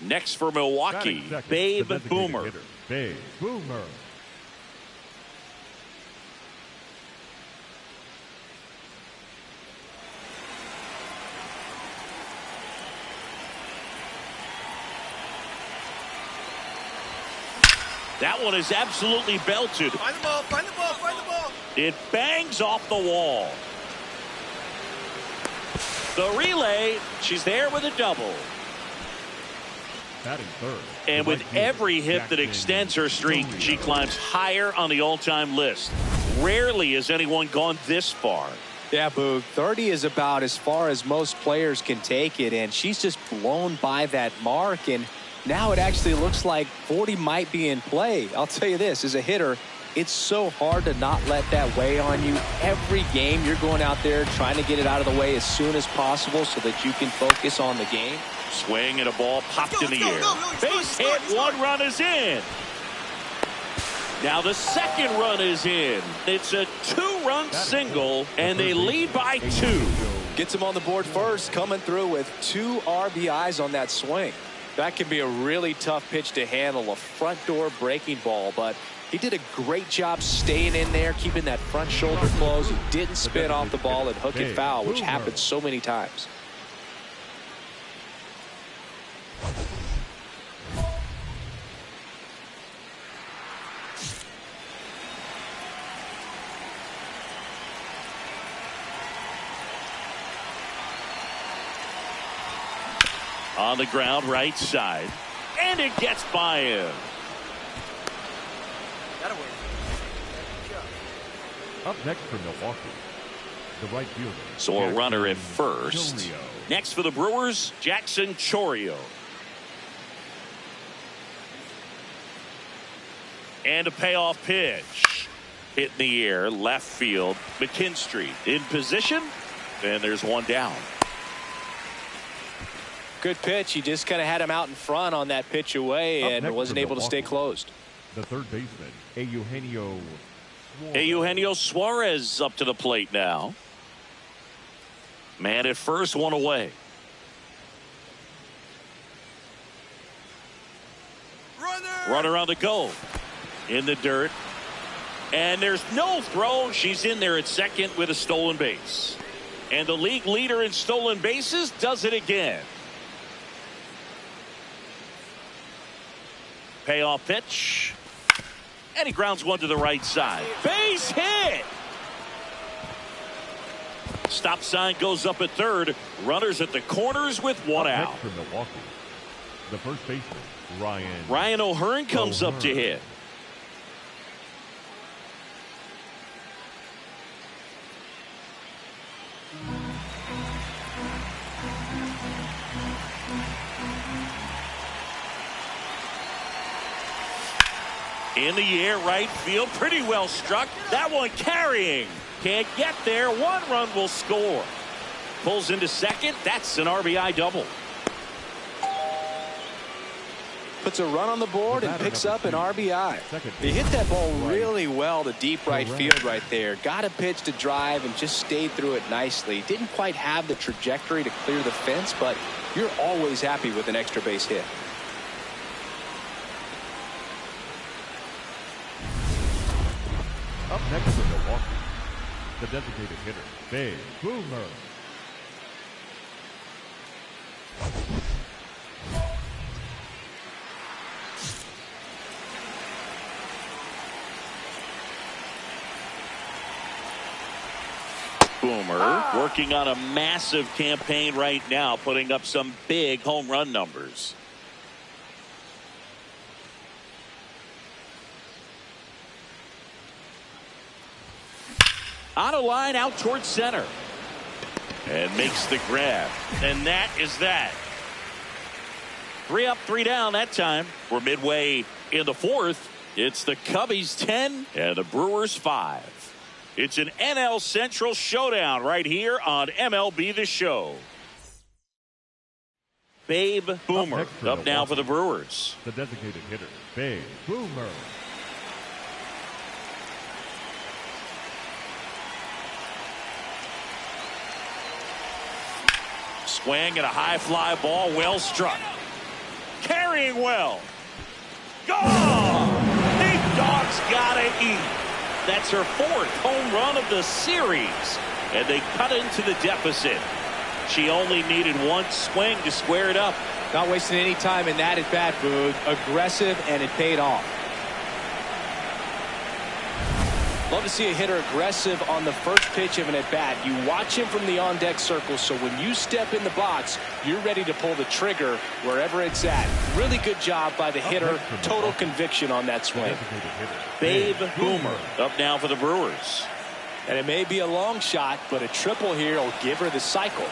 Next for Milwaukee, Babe Boomer. Babe Boomer. That one is absolutely belted. Find the ball, find the ball, find the ball. It bangs off the wall. The relay, she's there with a double. Batting third. And with every hit that extends her streak, she climbs higher on the all-time list. Rarely has anyone gone this far. Yeah, Boog, 30 is about as far as most players can take it, and she's just blown by that mark, and now it actually looks like 40 might be in play. I'll tell you this, as a hitter, it's so hard to not let that weigh on you. Every game you're going out there trying to get it out of the way as soon as possible so that you can focus on the game. Swing and a ball popped in the air. Base hit, one run is in. Now the second run is in. It's a two-run single, and they lead by 2. Gets him on the board first, coming through with 2 RBIs on that swing. That can be a really tough pitch to handle, a front door breaking ball, but he did a great job staying in there, keeping that front shoulder closed. He didn't spin off the ball and hook it foul, which happens so many times. On the ground, right side. And it gets by him. That'll work. Up next for Milwaukee, the right fielder. So a runner at first. Next for the Brewers, Jackson Chourio. And a payoff pitch. Hit in the air, left field. McKinstry in position. And there's one down. Good pitch. He just kind of had him out in front on that pitch away and wasn't able to stay closed. The third baseman, Eugenio Suarez up to the plate now. Man at first, one away. Runner on the go. In the dirt. And there's no throw. She's in there at second with a stolen base. And the league leader in stolen bases does it again. Payoff pitch. And he grounds one to the right side. Base hit. Stop sign goes up at third. Runners at the corners with one out. For Milwaukee, the first baseman, Ryan O'Hearn comes up to hit. In the air, right field, pretty well struck. That one carrying. Can't get there. One run will score. Pulls into second. That's an RBI double. Puts a run on the board and picks up an RBI. He hit that ball really well to deep right field right there. Got a pitch to drive and just stayed through it nicely. Didn't quite have the trajectory to clear the fence, but you're always happy with an extra base hit. Up next for Milwaukee, the designated hitter, Babe Boomer. Boomer working on a massive campaign right now, putting up some big home run numbers. On a line out towards center. And makes the grab. And that is that. 3 up, 3 down that time. We're midway in the fourth. It's the Cubbies 10 and the Brewers 5. It's an NL Central showdown right here on MLB The Show. Babe Boomer up now for the Brewers. The designated hitter, Babe Boomer. Swing and a high fly ball, well struck. carrying well. Gone! Big dog's gotta eat. That's her 4th home run of the series. And they cut into the deficit. She only needed one swing to square it up. Not wasting any time in that at bat, Boog. Aggressive, and it paid off. Love to see a hitter aggressive on the first pitch of an at-bat. You watch him from the on-deck circle, so when you step in the box, you're ready to pull the trigger wherever it's at. Really good job by the hitter. Total conviction on that swing. Babe Boomer up now for the Brewers. And it may be a long shot, but a triple here will give her the cycle.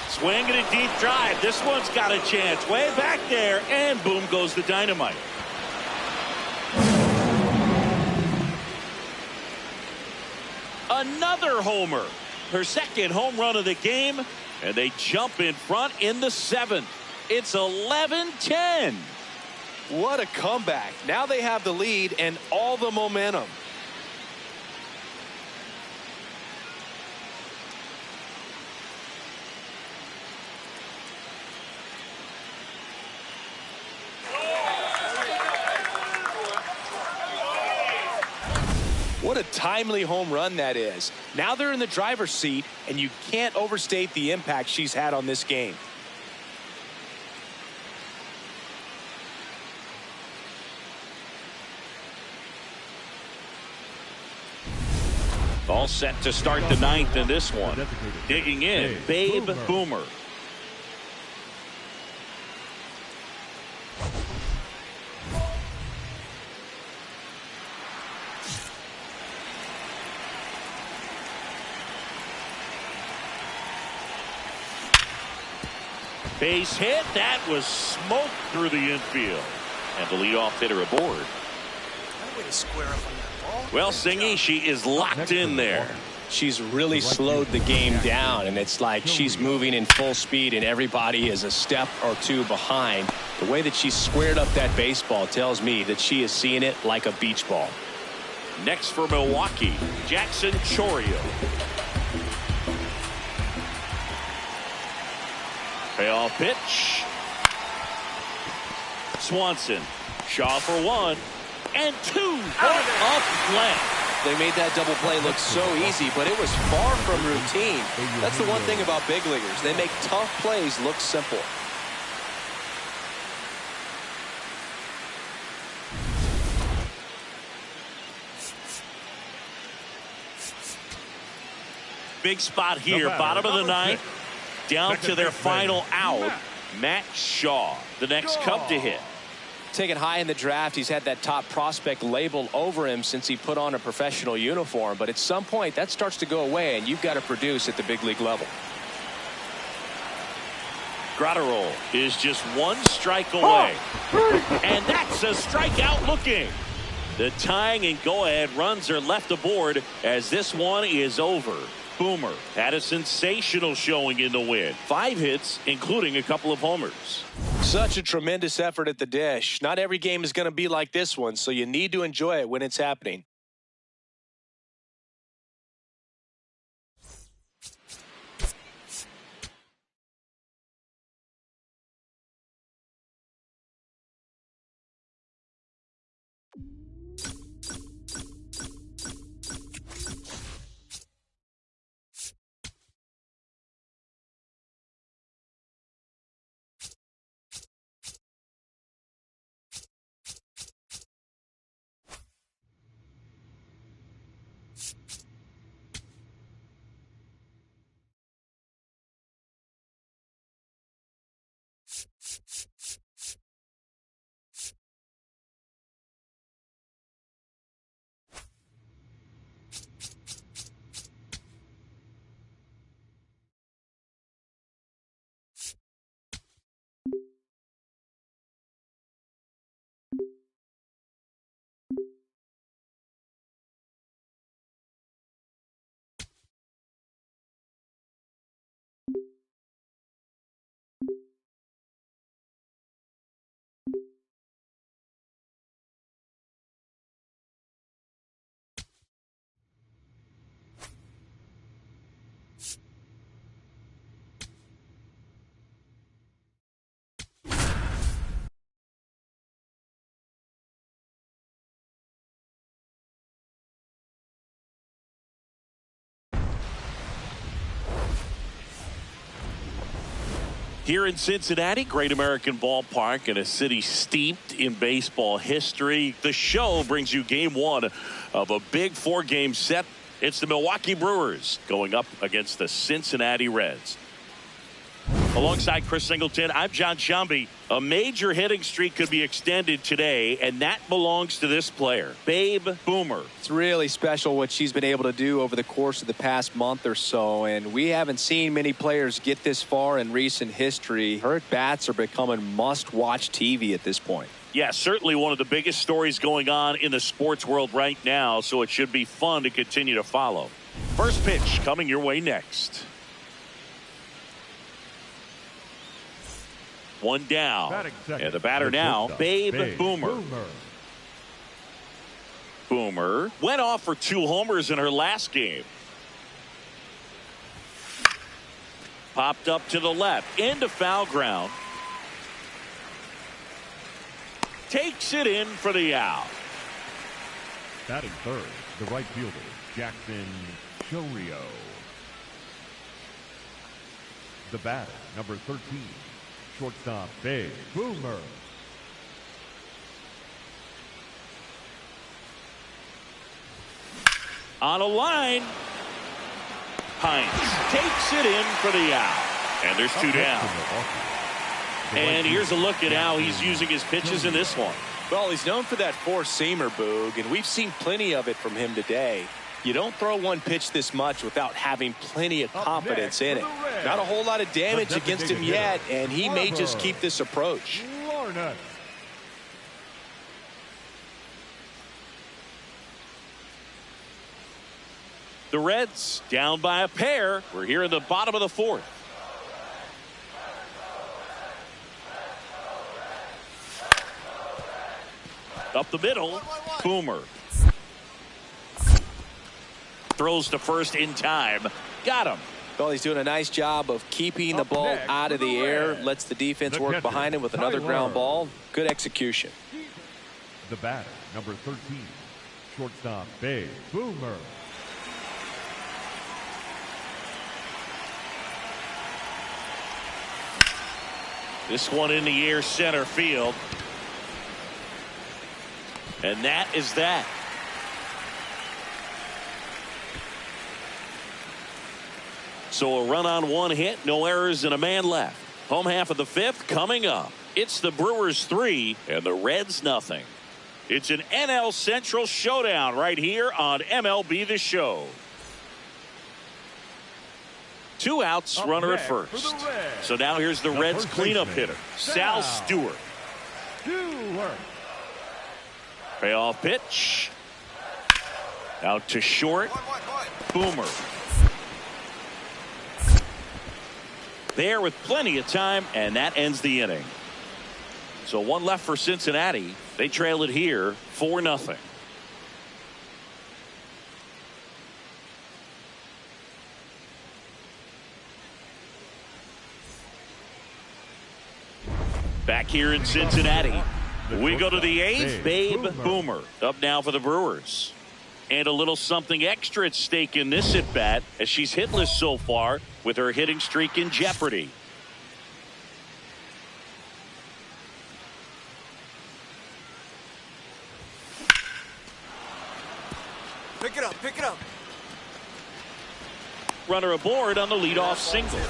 Swing and a deep drive. This one's got a chance. Way back there. And boom goes the dynamite. Another homer. Her 2nd home run of the game. And they jump in front in the 7th. It's 11-10. What a comeback. Now they have the lead and all the momentum. What a timely home run that is. Now they're in the driver's seat, and you can't overstate the impact she's had on this game. All set to start the 9th in this one. Digging in, Babe Boomer. Base hit. That was smoked through the infield. And the leadoff hitter aboard. That way to square up on that ball. Well, Singy, she is locked in there. She's really slowed the game down, and it's like she's moving in full speed, and everybody is a step or two behind. The way that she squared up that baseball tells me that she is seeing it like a beach ball. Next for Milwaukee, Jackson Chourio. Payoff pitch. Swanson. Shaw for 1 and 2. Up play. They made that double play look so easy, but it was far from routine. That's the one thing about big leaguers. They make tough plays look simple. Big spot here, bottom of the 9th. Down to their final out, Matt Shaw, the next Cub to hit. Taken high in the draft, he's had that top prospect label over him since he put on a professional uniform. But at some point, that starts to go away, and you've got to produce at the big league level. Gratterol is just 1 strike away. And that's a strikeout looking. The tying and go-ahead runs are left aboard as this one is over. Boomer had a sensational showing in the win. 5 hits, including a couple of homers. Such a tremendous effort at the dish. Not every game is going to be like this one, so you need to enjoy it when it's happening. Here in Cincinnati, great American ballpark in a city steeped in baseball history. The show brings you game one of a big 4-game set. It's the Milwaukee Brewers going up against the Cincinnati Reds. Alongside Chris Singleton, I'm John Shambi. A major hitting streak could be extended today, and that belongs to this player, Babe Boomer. It's really special what she's been able to do over the course of the past month or so, and we haven't seen many players get this far in recent history. Her at-bats are becoming must-watch TV at this point. Yeah, certainly one of the biggest stories going on in the sports world right now, so it should be fun to continue to follow. First pitch coming your way next. One down. And the batter now, Babe Boomer. Boomer went off for 2 homers in her last game. Popped up to the left, into foul ground. Takes it in for the out. Batting third, the right fielder, Jackson Chourio. The batter, number 13. Shortstop, Babe Boomer. On a line. Hines takes it in for the out. And there's 2 down. And here's a look at how he's using his pitches in this one. Well, he's known for that 4-seamer, Boog, and we've seen plenty of it from him today. You don't throw one pitch this much without having plenty of confidence in it. Not a whole lot of damage against him yet, and he may just keep this approach. The Reds down by a pair. We're here in the bottom of the 4th. Up the middle, Boomer. Throws to first in time. Got him. Well, he's doing a nice job of keeping the ball out of the air. Lets the defense work behind him with another ground ball. Good execution. The batter, number 13. Shortstop, Babe Boomer. This one in the air, center field. And that is that. So a run on 1 hit, no errors, and a man left. Home half of the 5th coming up. It's the Brewers 3 and the Reds nothing. It's an NL Central showdown right here on MLB The Show. 2 outs, runner at first. So now here's the Reds cleanup hitter, Sal Stewart. Payoff pitch. Out to short. Boomer. There with plenty of time, and that ends the inning. So 1 left for Cincinnati. They trail it here 4-0. Back here in Cincinnati, we go to the 8th. Babe Boomer up now for the Brewers. And a little something extra at stake in this at-bat as she's hitless so far with her hitting streak in jeopardy. Pick it up, pick it up. Runner aboard on the leadoff single.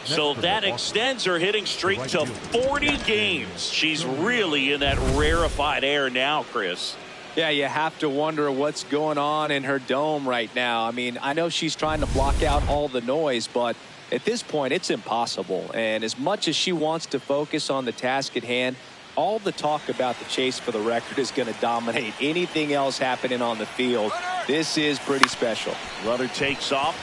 So that extends her hitting streak to 40 games. She's really in that rarefied air now, Chris. Yeah, you have to wonder what's going on in her dome right now. I mean, I know she's trying to block out all the noise, but at this point, it's impossible. And as much as she wants to focus on the task at hand, all the talk about the chase for the record is going to dominate anything else happening on the field. This is pretty special. Runner takes off.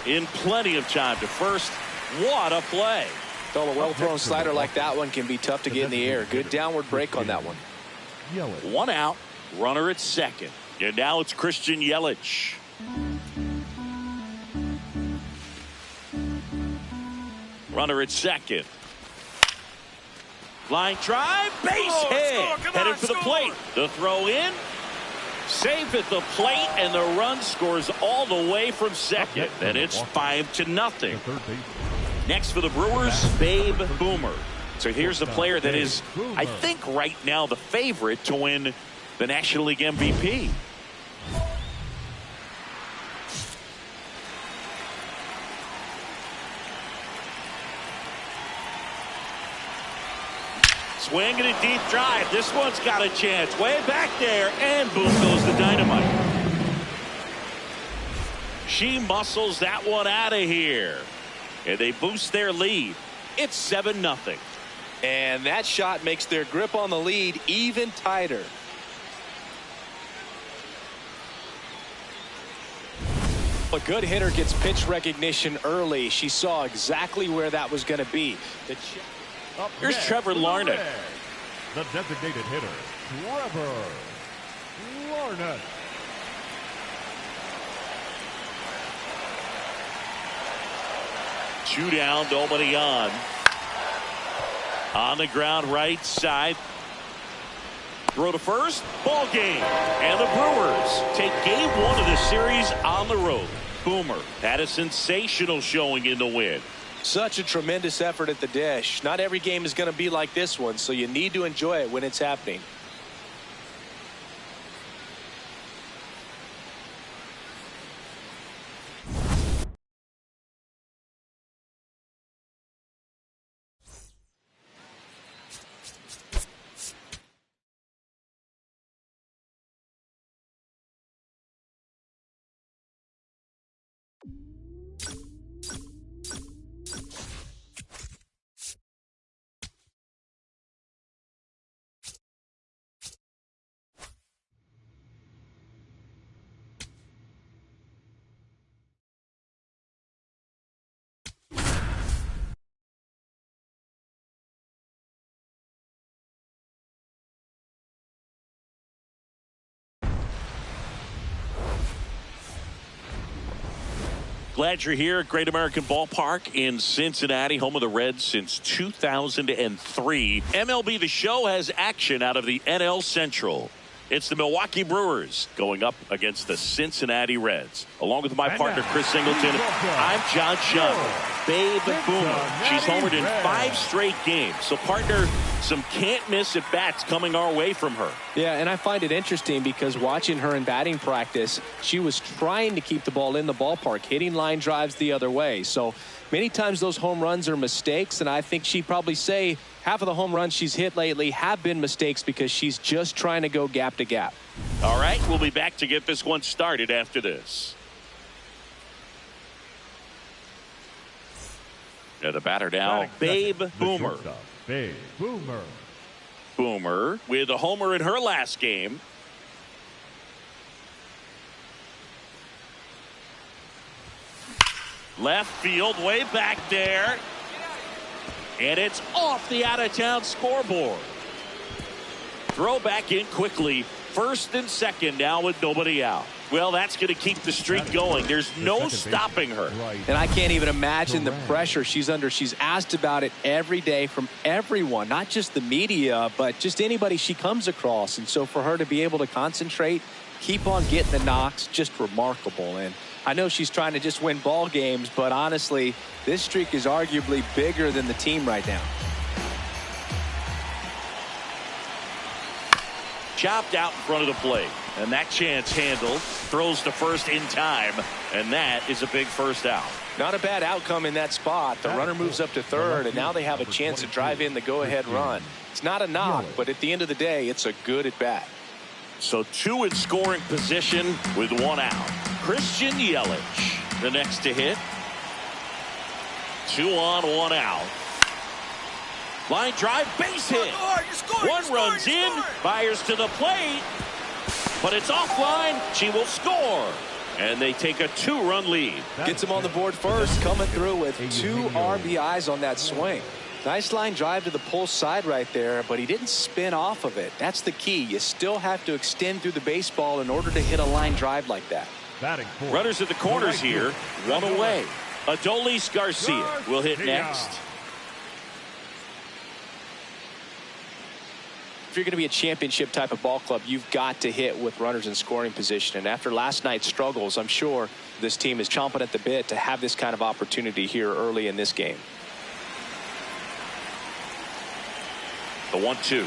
In plenty of time to first. What a play. So a well-thrown slider like that one can be tough to get in the air. Good downward break on that one. 1 out, runner at second. And now it's Christian Yelich. Runner at second. Line drive, base hit. Headed for the plate. The throw in. Safe at the plate, and the run scores all the way from second, and it's 5-0. Next for the Brewers, Babe Boomer. So here's the player that is, I think, right now the favorite to win the National League MVP. Swing and a deep drive. This one's got a chance. Way back there, and boom goes the dynamite. She muscles that one out of here. And they boost their lead. It's 7-0. And that shot makes their grip on the lead even tighter. A good hitter gets pitch recognition early. She saw exactly where that was going to be. Here's Trevor Larned. The designated hitter, Trevor Larned. Two down, nobody on. On the ground, right side. Throw to first, ball game. And the Brewers take game one of the series on the road. Boomer had a sensational showing in the win. Such a tremendous effort at the dish. Not every game is going to be like this one, so you need to enjoy it when it's happening. Glad you're here at Great American Ballpark in Cincinnati, home of the Reds since 2003. MLB The Show has action out of the NL Central. It's the Milwaukee Brewers going up against the Cincinnati Reds. Along with my partner, Chris Singleton, I'm John Shun. Babe Boomer. She's homered in 5 straight games. So, partner, some can't-miss at-bats coming our way from her. Yeah, and I find it interesting because watching her in batting practice, she was trying to keep the ball in the ballpark, hitting line drives the other way. So many times those home runs are mistakes, and I think she'd probably say half of the home runs she's hit lately have been mistakes because she's just trying to go gap to gap. All right, we'll be back to get this one started after this. And the batter now, Babe Boomer. Babe Boomer. Boomer with a homer in her last game. Left field, way back there. And it's off the out-of-town scoreboard. Throw back in quickly. First and second now with nobody out. Well, that's going to keep the streak going. There's no stopping her. And I can't even imagine the pressure she's under. She's asked about it every day from everyone, not just the media, but just anybody she comes across. And so for her to be able to concentrate, keep on getting the knocks, just remarkable. And I know she's trying to just win ball games, but honestly, this streak is arguably bigger than the team right now. Chopped out in front of the plate. And that chance handled. Throws to first in time. And that is a big first out. Not a bad outcome in that spot. The runner moves up to third, and now they have a chance to drive in the go-ahead run. It's not a knock, but at the end of the day, it's a good at-bat. So 2 in scoring position with 1 out. Christian Yelich, the next to hit. 2 on, 1 out. Line drive, base hit. One runs in, fires to the plate, but it's offline. She will score. And they take a 2-run lead. Gets him on the board first, coming through with 2 RBIs on that swing. Nice line drive to the pull side right there, but he didn't spin off of it. That's the key. You still have to extend through the baseball in order to hit a line drive like that. Runners at the corners here, 1 away. Adolis Garcia will hit next. you're going to be a championship type of ball club, you've got to hit with runners in scoring position. And after last night's struggles, I'm sure this team is chomping at the bit to have this kind of opportunity here early in this game. The 1-2.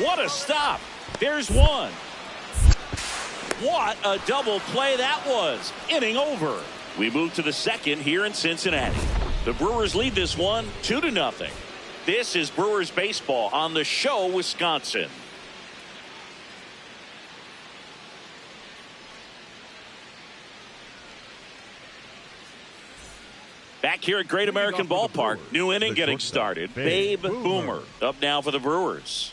What a stop. There's one. What a double play that was. Inning over. We move to the second here in Cincinnati. The Brewers lead this one 2-0. This is Brewers baseball on the show, Wisconsin. Back here at Great American Ballpark, new inning getting started. Babe Boomer up now for the Brewers.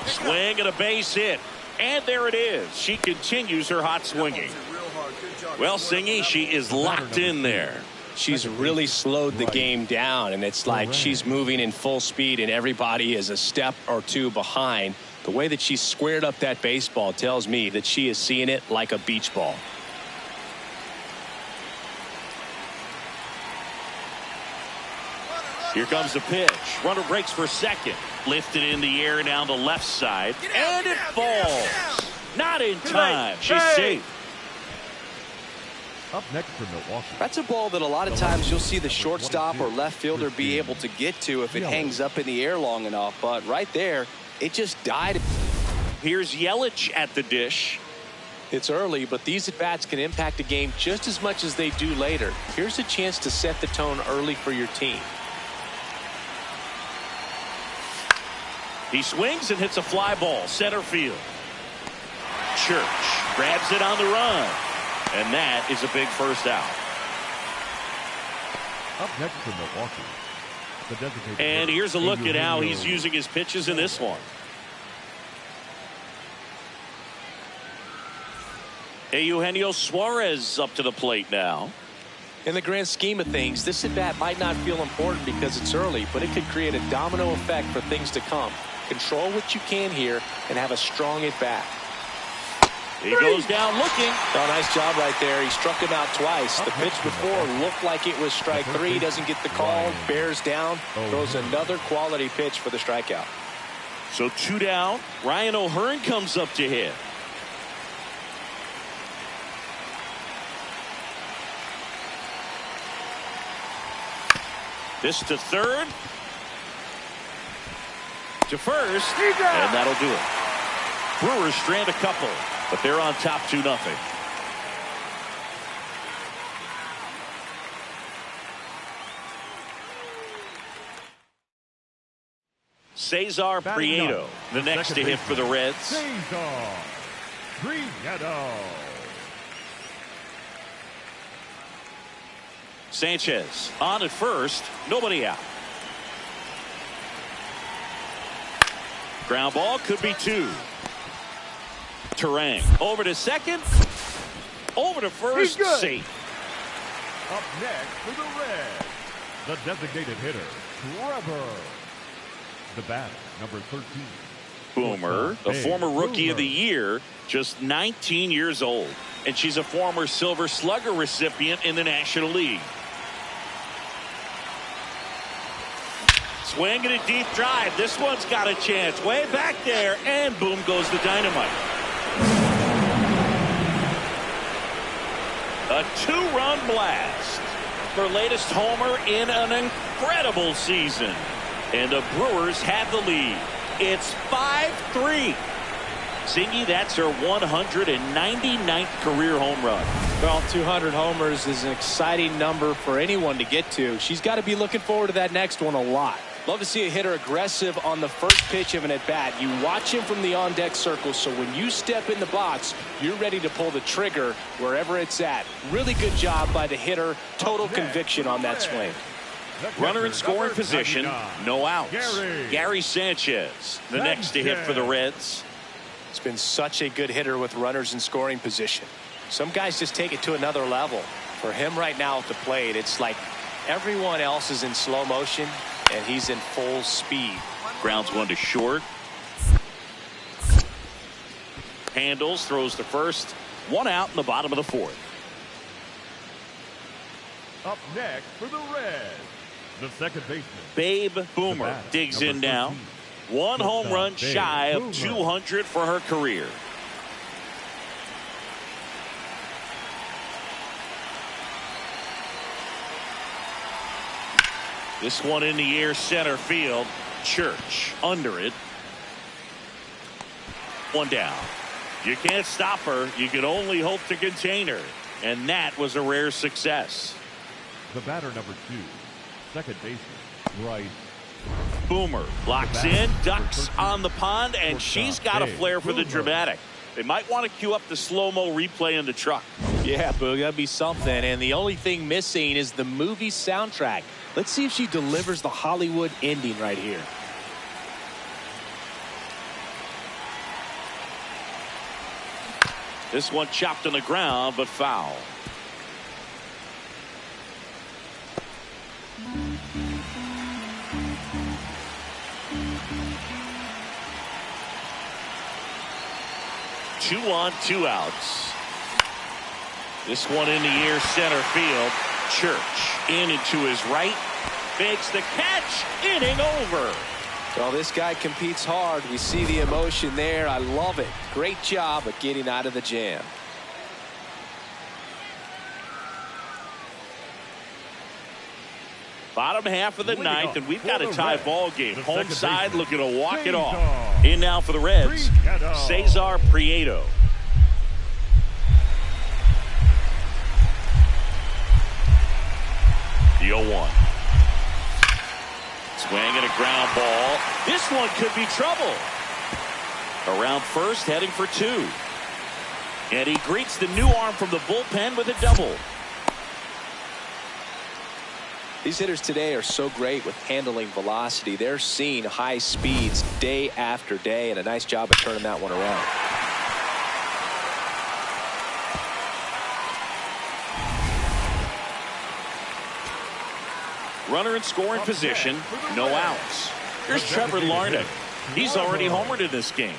Swing and a base hit. And there it is. She continues her hot swinging. Well, Singy, she is locked in there. She's really slowed the game down, and it's like she's moving in full speed, and everybody is a step or two behind. The way that she squared up that baseball tells me that she is seeing it like a beach ball. Here comes the pitch. Runner breaks for second. Lifted in the air down the left side. And it falls. Not in time. She's safe. Up next for Milwaukee. That's a ball that a lot of times you'll see the shortstop or left fielder be able to get to if it hangs up in the air long enough. But right there, it just died. Here's Yelich at the dish. It's early, but these at-bats can impact a game just as much as they do later. Here's a chance to set the tone early for your team. He swings and hits a fly ball center field. Church grabs it on the run, and that is a big first out. Up next for Milwaukee, the designated and here's a look at how he's using his pitches in this one. Eugenio Suarez up to the plate now. In the grand scheme of things, this at-bat might not feel important because it's early, but it could create a domino effect for things to come. Control what you can here and have a strong at-bat. He goes down looking. Oh, nice job right there. He struck him out twice. The pitch before looked like it was strike three. Doesn't get the call. Bears down. Throws another quality pitch for the strikeout. So 2 down. Ryan O'Hearn comes up to hit. This to third. To first. And that'll do it. Brewers strand a couple, but they're on top 2-0. Cesar Prieto, the next to hit for the Reds. Cesar Prieto. Sanchez on at first, nobody out. Ground ball, could be 2. Terang over to second, over to first, safe. Up next for the Reds, the designated hitter, Trevor. The batter, number 13. Boomer, the former rookie of the year, just 19 years old, and she's a former Silver Slugger recipient in the National League. Swing and a deep drive. This one's got a chance. Way back there, and boom goes the dynamite. A 2-run blast. Her latest homer in an incredible season. And the Brewers have the lead. It's 5-3. Singy, that's her 199th career home run. Well, 200 homers is an exciting number for anyone to get to. She's got to be looking forward to that next one a lot. Love to see a hitter aggressive on the first pitch of an at-bat. You watch him from the on-deck circle, so when you step in the box, you're ready to pull the trigger wherever it's at. Really good job by the hitter. Total conviction on that swing. Runner in scoring position, no outs. Gary Sanchez, the next to hit for the Reds. It's been such a good hitter with runners in scoring position. Some guys just take it to another level. For him right now at the plate, it's like everyone else is in slow motion and he's in full speed. Grounds one to short. Handles, throws to first. 1 out in the bottom of the 4th. Up next for the Reds, the second baseman, Babe Boomer digs in now. 1 home run shy of 200 for her career. This one in the air, center field. Church under it. 1 down. You can't stop her. You can only hope to contain her. And that was a rare success. the batter number 2, second baseman, Bryce. Boomer locks in, ducks on the pond, and she's got a flair for the dramatic. They might want to cue up the slow-mo replay in the truck. Yeah, Boog, that'd be something. And the only thing missing is the movie soundtrack. Let's see if she delivers the Hollywood ending right here. This one chopped on the ground, but foul. Two on, 2 outs. This one in the air, center field. Church in and to his right. Makes the catch. Inning over. Well, this guy competes hard. We see the emotion there. I love it. Great job of getting out of the jam. Bottom half of the ninth, and we've got a tie ball game. Home side looking to walk it off. In now for the Reds, Cesar Prieto. The 0-1. Swing and a ground ball. This one could be trouble. Around first, heading for 2. And he greets the new arm from the bullpen with a double. These hitters today are so great with handling velocity. They're seeing high speeds day after day, and a nice job of turning that one around. Runner in scoring position, no outs. Here's Trevor Larnach. He's already homered in this game.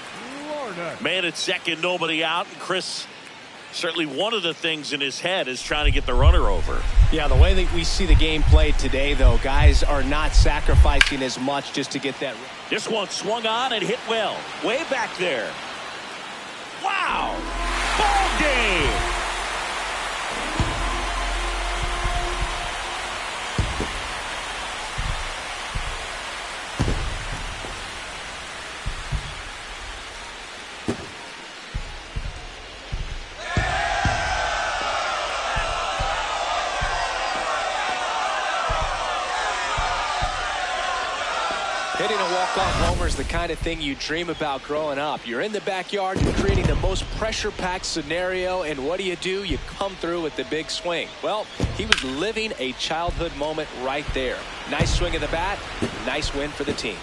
Man at second, nobody out, and Chris, certainly one of the things in his head is trying to get the runner over. Yeah, the way that we see the game played today, though, guys are not sacrificing as much just to get that. This one swung on and hit well. Way back there. Wow! Ball game! Hitting a walk-off homer is the kind of thing you dream about growing up. You're in the backyard, you're creating the most pressure-packed scenario, and what do? You come through with the big swing. Well, he was living a childhood moment right there. Nice swing of the bat, nice win for the team.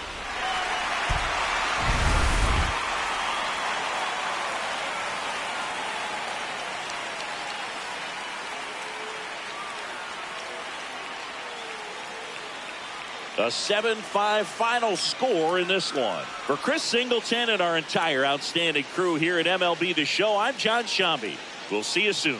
A 7-5 final score in this one. For Chris Singleton and our entire outstanding crew here at MLB The Show, I'm John Shambi. We'll see you soon.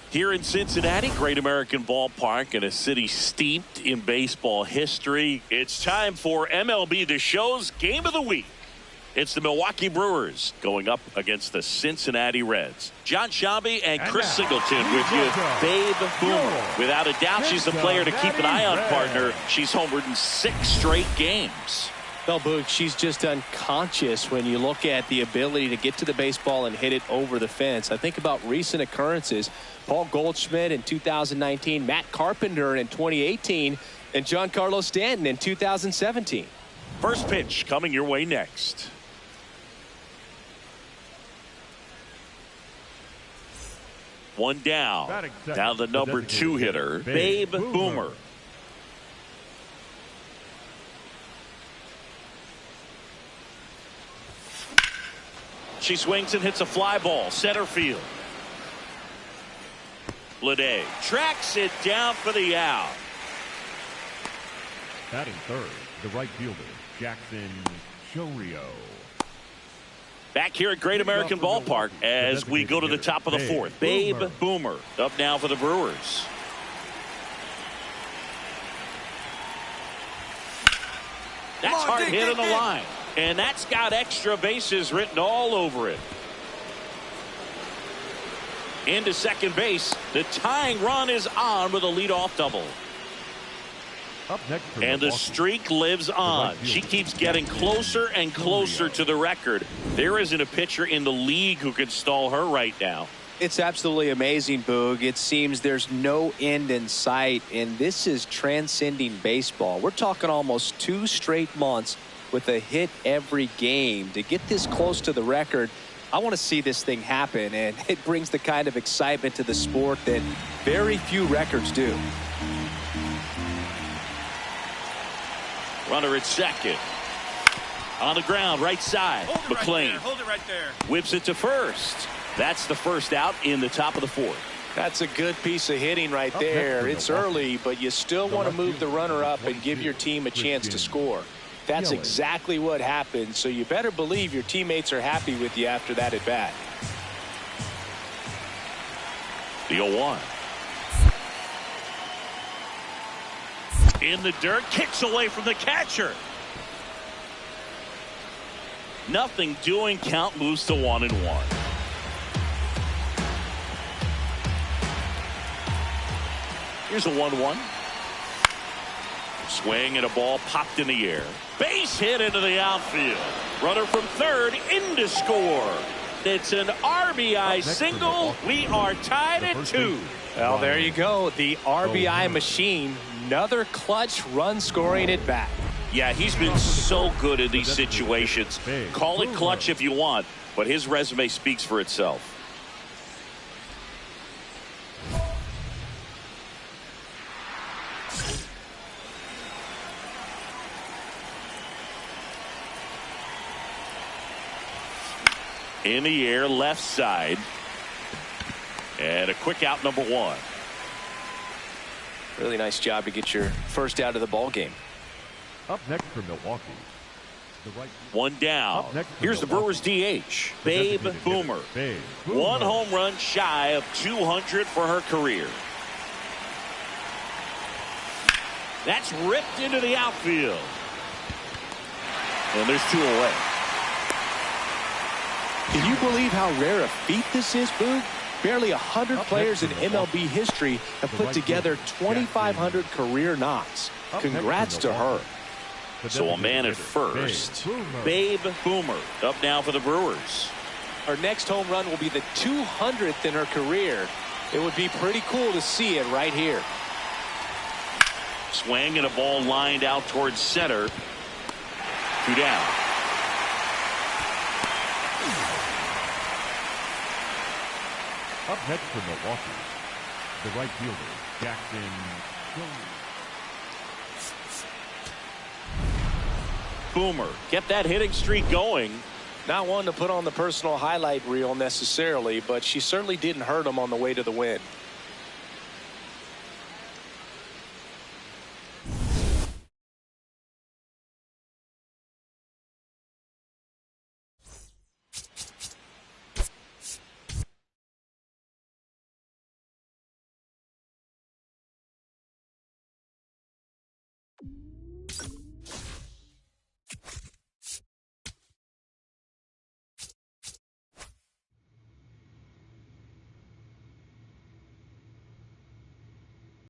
Here in Cincinnati, Great American Ballpark, in a city steeped in baseball history, it's time for MLB The Show's Game of the Week. It's the Milwaukee Brewers going up against the Cincinnati Reds. John Shabby and Chris Singleton with you. Babe Boomer. Without a doubt, she's the player to keep an eye on, partner. She's homered in 6 straight games. Well, Boog, she's just unconscious when you look at the ability to get to the baseball and hit it over the fence. I think about recent occurrences. Paul Goldschmidt in 2019, Matt Carpenter in 2018, and Giancarlo Stanton in 2017. First pitch coming your way next. One down. Now the number 2 hitter, Babe Boomer. She swings and hits a fly ball, center field. Lede tracks it down for the out. Batting third, the right fielder, Jackson Chorio. Back here at Great American Ballpark as we go to the top of the 4th. Babe Boomer up now for the Brewers. That's hard hit on the line. And that's got extra bases written all over it. Into second base. The tying run is on with a leadoff double. Up next and the streak lives on. She keeps getting closer and closer to the record. There isn't a pitcher in the league who can stall her right now. It's absolutely amazing, Boog. It seems there's no end in sight, and this is transcending baseball. We're talking almost 2 straight months with a hit every game. To get this close to the record, I want to see this thing happen, and it brings the kind of excitement to the sport that very few records do. Runner at second. On the ground, right side. McLean Hold it right there. whips it to first. That's the first out in the top of the 4th. That's a good piece of hitting right there. It's early, but you still want to move the runner up and give your team a chance to score. That's exactly what happened, so you better believe your teammates are happy with you after that at bat. The 0-1. In the dirt, kicks away from the catcher. Nothing doing, count moves to 1-1. Here's a 1-1. Swing and a ball popped in the air. Base hit into the outfield. Runner from third in to score. It's an RBI single. We are tied at 2. Well, there you go. The RBI machine. Another clutch run scoring at bat. Yeah, he's been so good in these situations. Call it clutch if you want, but his resume speaks for itself. In the air, left side. And a quick out, number 1. Really nice job to get your first out of the ball game. Up next for Milwaukee, the right. 1 down. Here's the Brewers DH, Babe Boomer. 1 home run shy of 200 for her career. That's ripped into the outfield. And there's 2 away. Can you believe how rare a feat this is, Boog? Barely 100 players in MLB history have put together 2,500 career knocks. Congrats to her. So a man at first. Babe Boomer up now for the Brewers. Her next home run will be the 200th in her career. It would be pretty cool to see it right here. Swing and a ball lined out towards center. 2 down. Up next for Milwaukee, the right fielder, Jackson Chorio. Boomer kept that hitting streak going. Not one to put on the personal highlight reel necessarily, but she certainly didn't hurt him on the way to the win.